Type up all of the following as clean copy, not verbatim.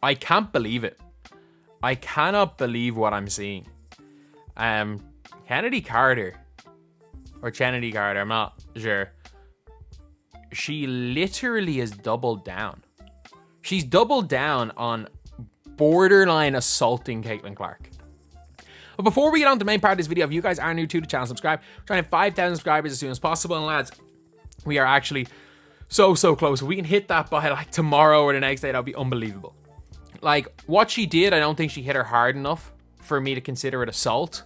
I can't believe it. I cannot believe what I'm seeing. Chennedy Carter, I'm not sure. She literally has doubled down. She's doubled down on borderline assaulting Caitlin Clark. But before we get on to the main part of this video, if you guys are new to the channel, subscribe. We're trying to hit 5,000 subscribers as soon as possible. And lads, we are actually so close. If we can hit that by like tomorrow or the next day, that'll be unbelievable. Like, what she did, I don't think she hit her hard enough for me to consider it assault.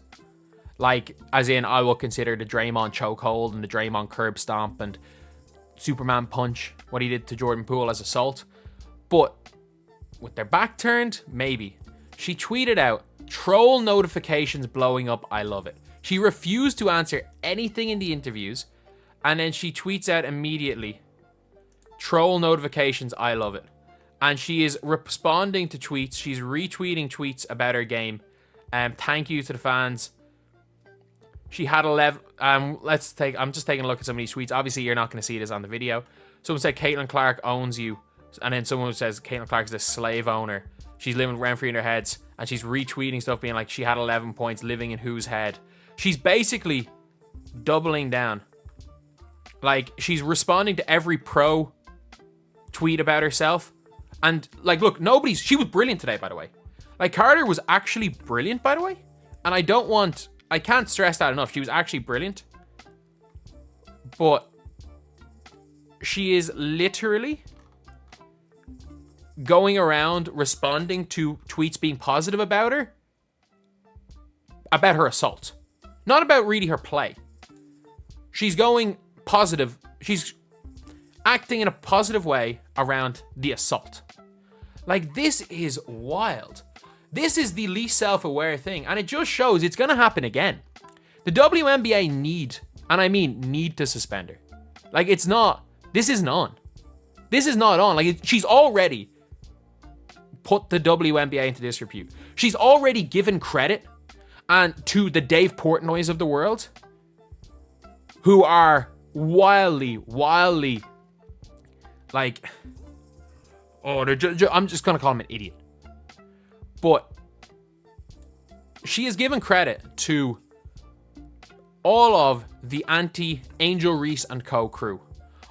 Like, as in, I will consider the Draymond chokehold and the Draymond curb stomp and Superman punch, what he did to Jordan Poole, as assault. But with their back turned, maybe. She tweeted out, "Troll notifications blowing up, I love it." She refused to answer anything in the interviews, and then she tweets out immediately, "Troll notifications, I love it." And she is responding to tweets. She's retweeting tweets about her game. Thank you to the fans. She had 11. I'm just taking a look at some of these tweets. Obviously, you're not going to see this on the video. Someone said Caitlin Clark owns you, and then someone says Caitlin Clark is a slave owner. She's living rent free in her heads, and she's retweeting stuff being like she had 11 points, living in whose head. She's basically doubling down. Like, she's responding to every pro tweet about herself. And, like, look, she was brilliant today, by the way. Like, Carter was actually brilliant, by the way. And I can't stress that enough. She was actually brilliant. But she is literally going around responding to tweets being positive about her assault. Not about really her play. She's going positive. She's acting in a positive way around the assault. Like, this is wild. This is the least self-aware thing, and it just shows it's going to happen again. The WNBA need to suspend her. Like, this isn't on. This is not on. Like, she's already put the WNBA into disrepute. She's already given credit to the Dave Portnoys of the world, who are wildly, like, I'm just going to call him an idiot. But she has given credit to all of the anti-Angel Reese and co crew.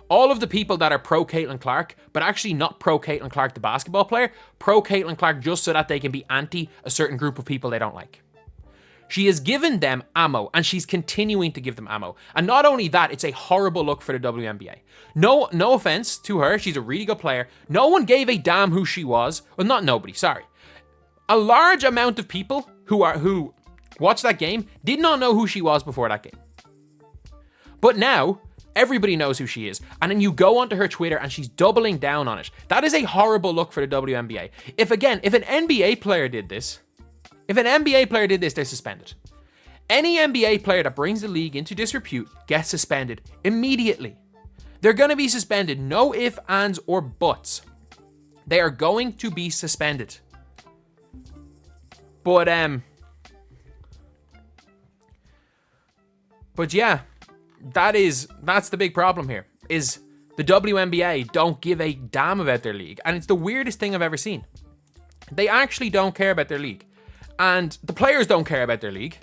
All of the people that are pro Caitlin Clark, but actually not pro Caitlin Clark, the basketball player, pro Caitlin Clark just so that they can be anti a certain group of people they don't like. She has given them ammo, and she's continuing to give them ammo. And not only that, it's a horrible look for the WNBA. No offense to her, she's a really good player. No one gave a damn who she was. Well, not nobody, sorry. A large amount of people who watched that game did not know who she was before that game. But now, everybody knows who she is. And then you go onto her Twitter and she's doubling down on it. That is a horrible look for the WNBA. If an NBA player did this, they're suspended. Any NBA player that brings the league into disrepute gets suspended immediately. They're going to be suspended. No ifs, ands, or buts. They are going to be suspended. But yeah, that's the big problem here, is the WNBA don't give a damn about their league. And it's the weirdest thing I've ever seen. They actually don't care about their league. And the players don't care about their league.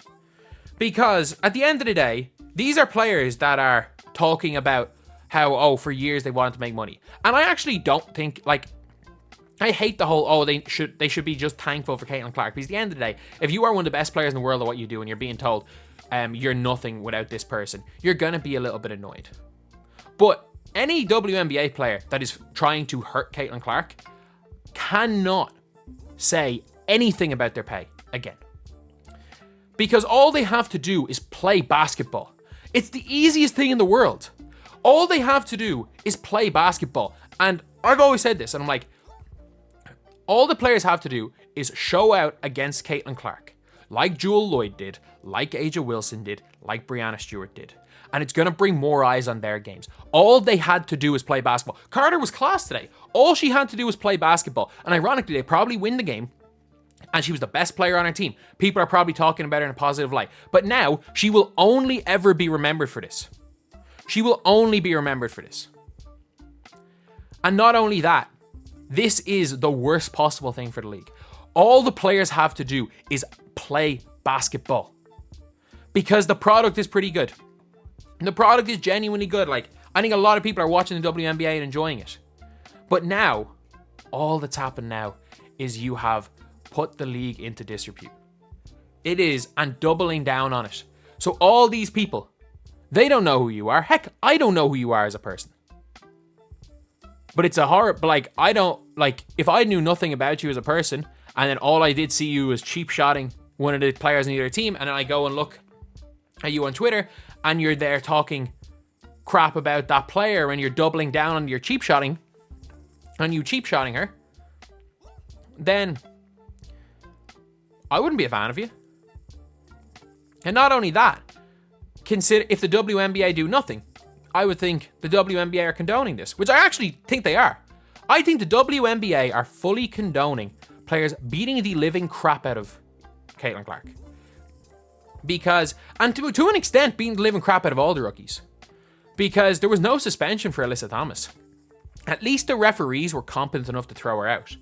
Because at the end of the day, these are players that are talking about how, for years they wanted to make money. And I actually don't think, like, I hate the whole, they should be just thankful for Caitlin Clark. Because at the end of the day, if you are one of the best players in the world at what you do and you're being told you're nothing without this person, you're going to be a little bit annoyed. But any WNBA player that is trying to hurt Caitlin Clark cannot say anything about their pay again. Because all they have to do is play basketball. It's the easiest thing in the world. All they have to do is play basketball. And I've always said this, and I'm like, all the players have to do is show out against Caitlin Clark, like Jewel Lloyd did, like A'ja Wilson did, like Breanna Stewart did. And it's going to bring more eyes on their games. All they had to do was play basketball. Carter was class today. All she had to do was play basketball. And ironically, they probably win the game. And she was the best player on her team. People are probably talking about her in a positive light. But now, she will only ever be remembered for this. She will only be remembered for this. And not only that, This is the worst possible thing for the league. All the players have to do is play basketball. Because the product is pretty good. The product is genuinely good. Like, I think a lot of people are watching the WNBA and enjoying it. But now, all that's happened now is you have put the league into disrepute. It is, and doubling down on it. So all these people, they don't know who you are. Heck, I don't know who you are as a person. But it's a horror, like, if I knew nothing about you as a person, and then all I did see you was cheap shotting one of the players in the other team, and then I go and look at you on Twitter, and you're there talking crap about that player, and you're doubling down on your cheap shotting, and you cheap shotting her, then I wouldn't be a fan of you. And not only that, consider if the WNBA do nothing, I would think the WNBA are condoning this, which I actually think they are. I think the WNBA are fully condoning players beating the living crap out of Caitlin Clark. Because, and to an extent, beating the living crap out of all the rookies. Because there was no suspension for Alyssa Thomas. At least the referees were competent enough to throw her out.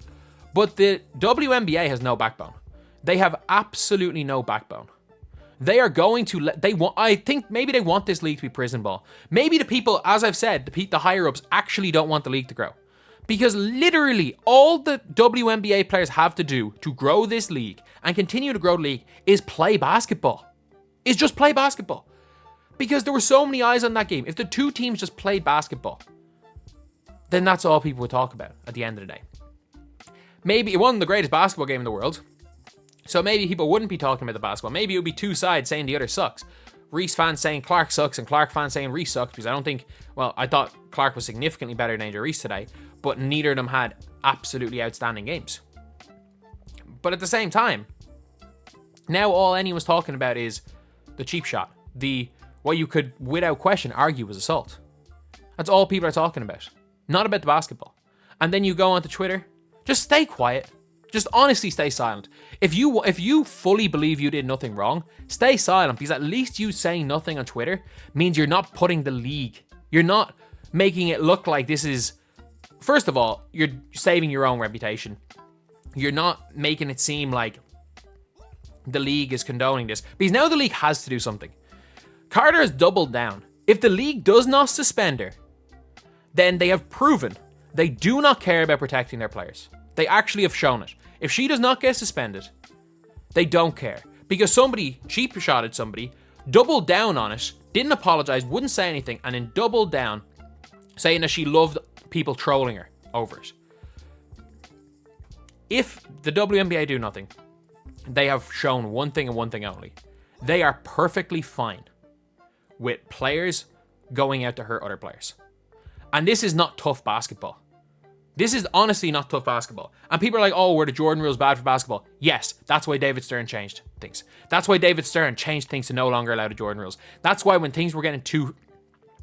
But the WNBA has no backbone. They have absolutely no backbone. They are going to I think maybe they want this league to be prison ball. Maybe the people, as I've said, the higher ups actually don't want the league to grow. Because literally all the WNBA players have to do to grow this league and continue to grow the league is play basketball. Is just play basketball. Because there were so many eyes on that game. If the two teams just played basketball, then that's all people would talk about at the end of the day. Maybe it wasn't the greatest basketball game in the world. So maybe people wouldn't be talking about the basketball. Maybe it would be two sides saying the other sucks. Reese fans saying Clark sucks and Clark fans saying Reese sucks, because I thought Clark was significantly better than AJ Reese today, but neither of them had absolutely outstanding games. But at the same time, now all anyone's talking about is the cheap shot. What you could, without question, argue was assault. That's all people are talking about. Not about the basketball. And then you go onto Twitter, just stay quiet. Just honestly stay silent. If you fully believe you did nothing wrong, stay silent, because at least you saying nothing on Twitter means you're not putting the league, you're not making it look like this is, first of all, you're saving your own reputation. You're not making it seem like the league is condoning this, because now the league has to do something. Carter has doubled down. If the league does not suspend her, then they have proven they do not care about protecting their players. They actually have shown it. If she does not get suspended, they don't care. Because somebody cheap shotted somebody, doubled down on it, didn't apologize, wouldn't say anything, and then doubled down, saying that she loved people trolling her over it. If the WNBA do nothing, they have shown one thing and one thing only. They are perfectly fine with players going out to hurt other players. And this is not tough basketball. This is honestly not tough basketball. And people are like, oh, were the Jordan rules bad for basketball? Yes, that's why David Stern changed things. That's why David Stern changed things to no longer allow the Jordan rules. That's why when things were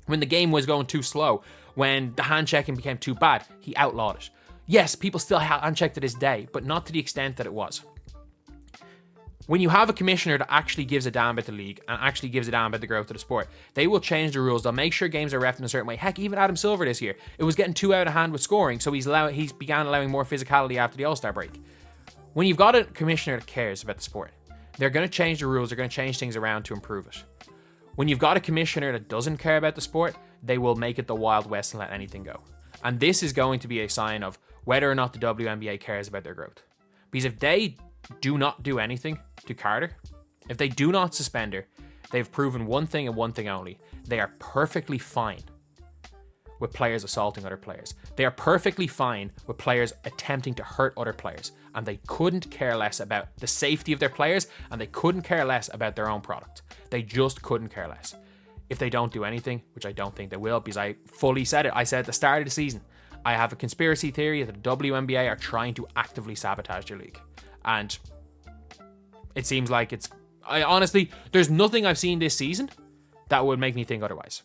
when the game was going too slow, when the hand checking became too bad, he outlawed it. Yes, people still hand check to this day, but not to the extent that it was. When you have a commissioner that actually gives a damn about the league and actually gives a damn about the growth of the sport, they will change the rules. They'll make sure games are reffed in a certain way. Heck, even Adam Silver this year, it was getting too out of hand with scoring, so he's began allowing more physicality after the All-Star break. When you've got a commissioner that cares about the sport, they're going to change the rules. They're going to change things around to improve it. When you've got a commissioner that doesn't care about the sport, they will make it the Wild West and let anything go. And this is going to be a sign of whether or not the WNBA cares about their growth. Because if they do not do anything to Carter, if they do not suspend her, they've proven one thing and one thing only. They are perfectly fine with players assaulting other players. They are perfectly fine with players attempting to hurt other players. And they couldn't care less about the safety of their players, and they couldn't care less about their own product. They just couldn't care less. If they don't do anything, which I don't think they will, because I fully said it. I said at the start of the season, I have a conspiracy theory that the WNBA are trying to actively sabotage their league. And it seems like honestly, there's nothing I've seen this season that would make me think otherwise.